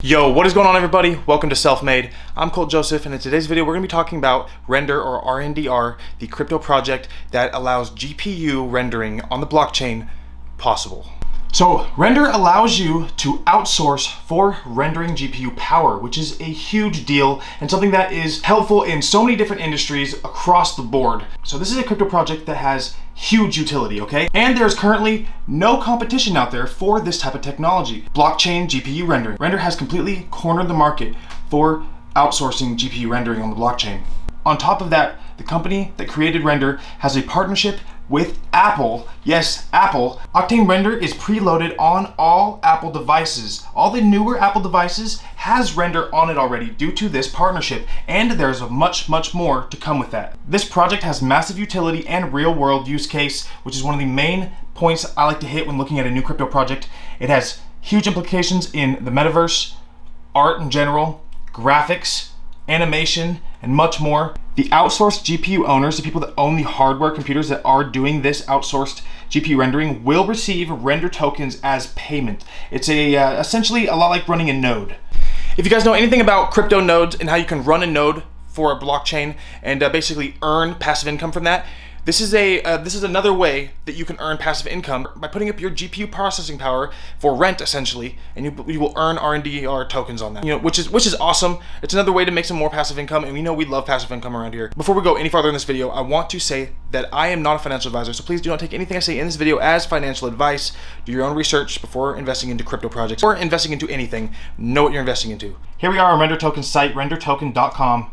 Yo, what is going on everybody? Welcome to Self-Made. I'm Colt Joseph, and in today's video we're going to be talking about Rndr or Rndr, the crypto project that allows GPU rendering on the blockchain possible. So Rndr allows you to outsource for rendering GPU power, which is a huge deal and something that is helpful in so many different industries across the board. So this is a crypto project that has huge utility, okay? And there's currently no competition out there for this type of technology. Blockchain GPU rendering. Rndr has completely cornered the market for outsourcing GPU rendering on the blockchain. On top of that, the company that created Rndr has a partnership with Apple. Yes, Apple. Octane Rndr is preloaded on all Apple devices. All the newer Apple devices has Rndr on it already due to this partnership, and there's much more to come with that. This project has massive utility and real-world use case, which is one of the main points I like to hit when looking at a new crypto project. It has huge implications in the metaverse, art in general, graphics, animation, and much more. The outsourced GPU owners, the people that own the hardware computers that are doing this outsourced GPU rendering, will receive Rndr tokens as payment. It's essentially a lot like running a node. If you guys know anything about crypto nodes and how you can run a node for a blockchain and basically earn passive income from that, this is another way that you can earn passive income by putting up your GPU processing power for rent, essentially, and you will earn Rndr tokens on that. Which is awesome. It's another way to make some more passive income, and we know we love passive income around here. Before we go any farther in this video, I want to say that I am not a financial advisor, so please do not take anything I say in this video as financial advice. Do your own research before investing into crypto projects or investing into anything. Know what you're investing into. Here we are on Rndr token site, rendrtoken.com.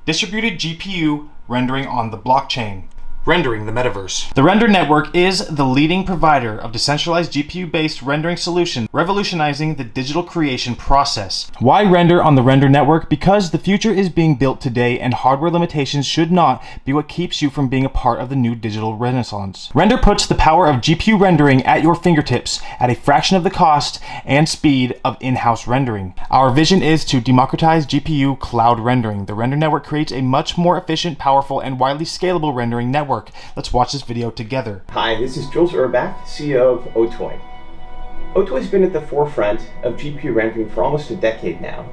Distributed GPU rendering on the blockchain. Rendering the metaverse. The Rndr network is the leading provider of decentralized GPU-based rendering solutions, revolutionizing the digital creation process. Why render on the Rndr network? Because the future is being built today, and hardware limitations should not be what keeps you from being a part of the new digital renaissance. Rndr puts the power of GPU rendering at your fingertips at a fraction of the cost and speed of in-house rendering. Our vision is to democratize GPU cloud rendering. The Rndr network creates a much more efficient, powerful, and widely scalable rendering network. Let's watch this video together. Hi, this is Jules Urbach, CEO of Otoy. Otoy's been at the forefront of GPU rendering for almost a decade now.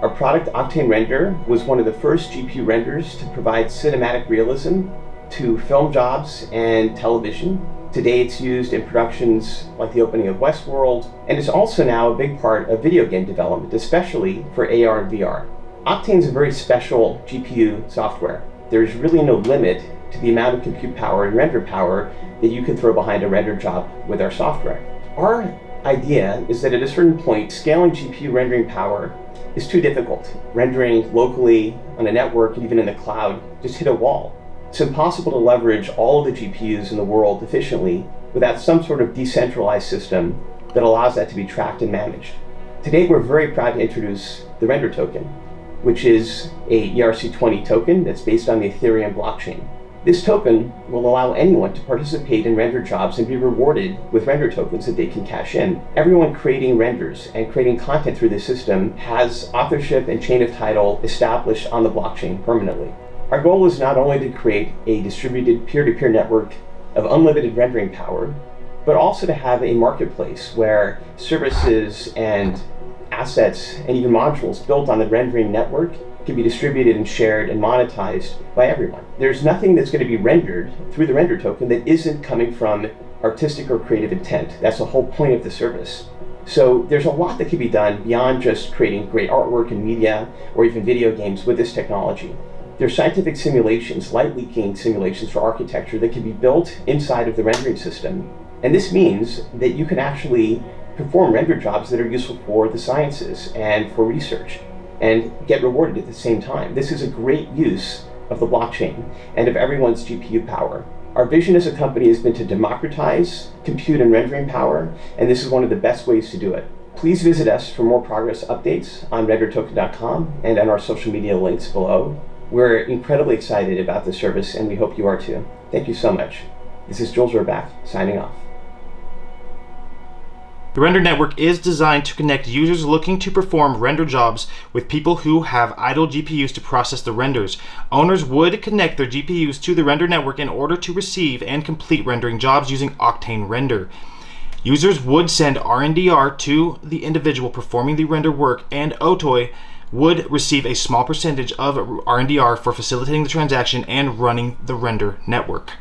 Our product, Octane Rndr, was one of the first GPU renders to provide cinematic realism to film jobs and television. Today it's used in productions like the opening of Westworld, and is also now a big part of video game development, especially for AR and VR. Octane's a very special GPU software. There's really no limit to the amount of compute power and render power that you can throw behind a render job with our software. Our idea is that at a certain point, scaling GPU rendering power is too difficult. Rendering locally on a network and even in the cloud just hit a wall. It's impossible to leverage all of the GPUs in the world efficiently without some sort of decentralized system that allows that to be tracked and managed. Today, we're very proud to introduce the Rndr token, which is a ERC20 token that's based on the Ethereum blockchain. This token will allow anyone to participate in render jobs and be rewarded with Rndr tokens that they can cash in. Everyone creating renders and creating content through this system has authorship and chain of title established on the blockchain permanently. Our goal is not only to create a distributed peer-to-peer network of unlimited rendering power, but also to have a marketplace where services and assets and even modules built on the rendering network can be distributed and shared and monetized by everyone. There's nothing that's going to be rendered through the Rndr token that isn't coming from artistic or creative intent. That's the whole point of the service. So there's a lot that can be done beyond just creating great artwork and media or even video games with this technology. There's scientific simulations, light leaking simulations for architecture that can be built inside of the rendering system. And this means that you can actually perform render jobs that are useful for the sciences and for research, and get rewarded at the same time. This is a great use of the blockchain and of everyone's GPU power. Our vision as a company has been to democratize compute and rendering power, and this is one of the best ways to do it. Please visit us for more progress updates on rendrtoken.com and on our social media links below. We're incredibly excited about this service, and we hope you are too. Thank you so much. This is Jules Urbach, signing off. The Rndr network is designed to connect users looking to perform render jobs with people who have idle GPUs to process the renders. Owners would connect their GPUs to the Rndr network in order to receive and complete rendering jobs using Octane Rndr. Users would send Rndr to the individual performing the render work, and Otoy would receive a small percentage of Rndr for facilitating the transaction and running the Rndr network.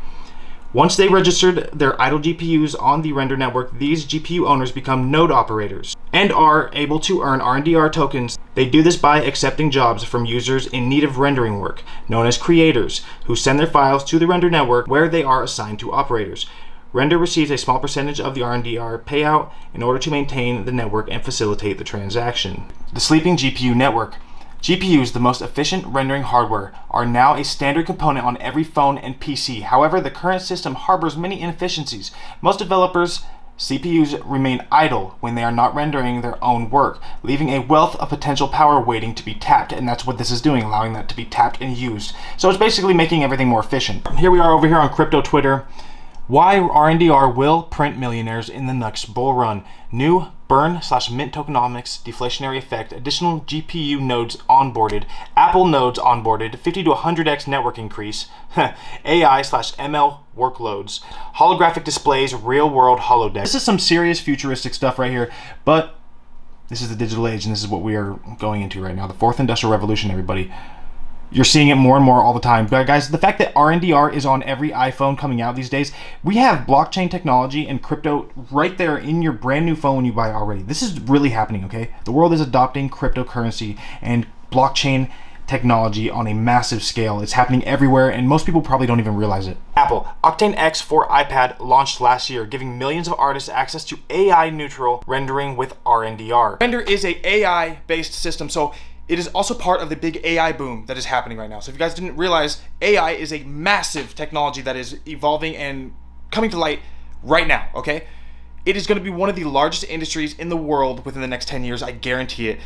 Once they registered their idle GPUs on the Rndr network, these GPU owners become node operators and are able to earn Rndr tokens. They do this by accepting jobs from users in need of rendering work, known as creators, who send their files to the Rndr network where they are assigned to operators. Rndr receives a small percentage of the Rndr payout in order to maintain the network and facilitate the transaction. The sleeping GPU network. GPUs, the most efficient rendering hardware, are now a standard component on every phone and PC. However, the current system harbors many inefficiencies. Most developers' CPUs remain idle when they are not rendering their own work, leaving a wealth of potential power waiting to be tapped, and that's what this is doing, allowing that to be tapped and used. So it's basically making everything more efficient. Here we are over here on crypto Twitter. Why Rndr will print millionaires in the next bull run. New burn/mint tokenomics deflationary effect. Additional GPU nodes onboarded. Apple nodes onboarded. 50 to 100x network increase. AI/ML workloads. Holographic displays. Real world holodeck. This is some serious futuristic stuff right here, but this is the digital age, and this is what we are going into right now. The fourth industrial revolution, everybody. You're seeing it more and more all the time. But guys, the fact that Rndr is on every iPhone coming out these days, we have blockchain technology and crypto right there in your brand new phone when you buy it already. This is really happening, okay? The world is adopting cryptocurrency and blockchain technology on a massive scale. It's happening everywhere, and most people probably don't even realize it. Apple, Octane X for iPad launched last year, giving millions of artists access to AI-neutral rendering with Rndr. Rndr is a AI-based system, so it is also part of the big AI boom that is happening right now. So if you guys didn't realize, AI is a massive technology that is evolving and coming to light right now, okay? It is going to be one of the largest industries in the world within the next 10 years, I guarantee it.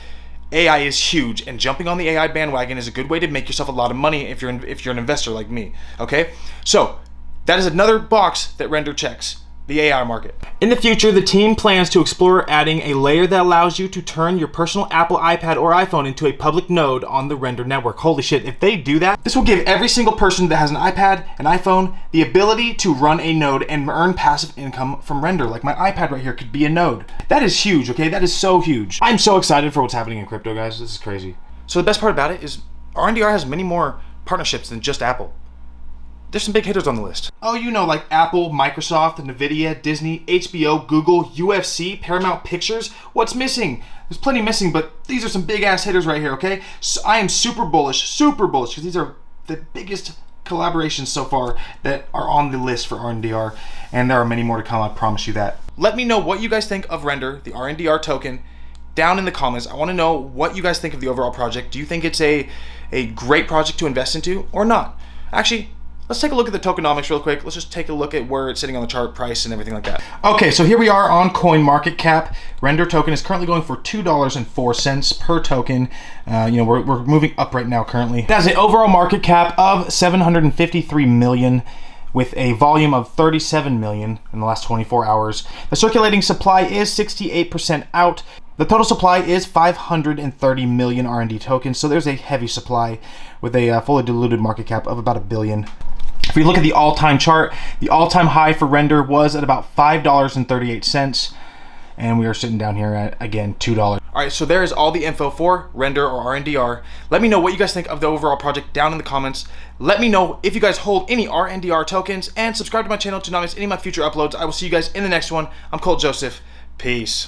AI is huge, and jumping on the AI bandwagon is a good way to make yourself a lot of money if you're an investor like me, okay? So that is another box that Rndr checks. The AI market. In the future, the team plans to explore adding a layer that allows you to turn your personal Apple iPad or iPhone into a public node on the Rndr network. Holy shit, if they do that, this will give every single person that has an iPad, an iPhone, the ability to run a node and earn passive income from Rndr. Like my iPad right here could be a node. That is huge, okay? That is so huge. I'm so excited for what's happening in crypto, guys. This is crazy. So the best part about it is Rndr has many more partnerships than just Apple. There's some big hitters on the list. Oh, you know, like Apple, Microsoft, Nvidia, Disney, HBO, Google, UFC, Paramount Pictures. What's missing? There's plenty missing, but these are some big ass hitters right here, okay? So I am super bullish, because these are the biggest collaborations so far that are on the list for Rndr, and there are many more to come, I promise you that. Let me know what you guys think of Rndr, the Rndr token, down in the comments. I want to know what you guys think of the overall project. Do you think it's a great project to invest into or not? Actually, let's take a look at the tokenomics real quick. Let's just take a look at where it's sitting on the chart price and everything like that. Okay, so here we are on CoinMarketCap. Rndr token is currently going for $2.04 per token. We're moving up right now currently. It has an overall market cap of 753 million with a volume of 37 million in the last 24 hours. The circulating supply is 68% out. The total supply is 530 million RND tokens, so there's a heavy supply with a fully diluted market cap of about $1 billion. If we look at the all-time chart, the all-time high for Rndr was at about $5.38, and we are sitting down here at, again, $2. All right, so there is all the info for Rndr or Rndr. Let me know what you guys think of the overall project down in the comments. Let me know if you guys hold any Rndr tokens, and subscribe to my channel to not miss any of my future uploads. I will see you guys in the next one. I'm Colt Joseph. Peace.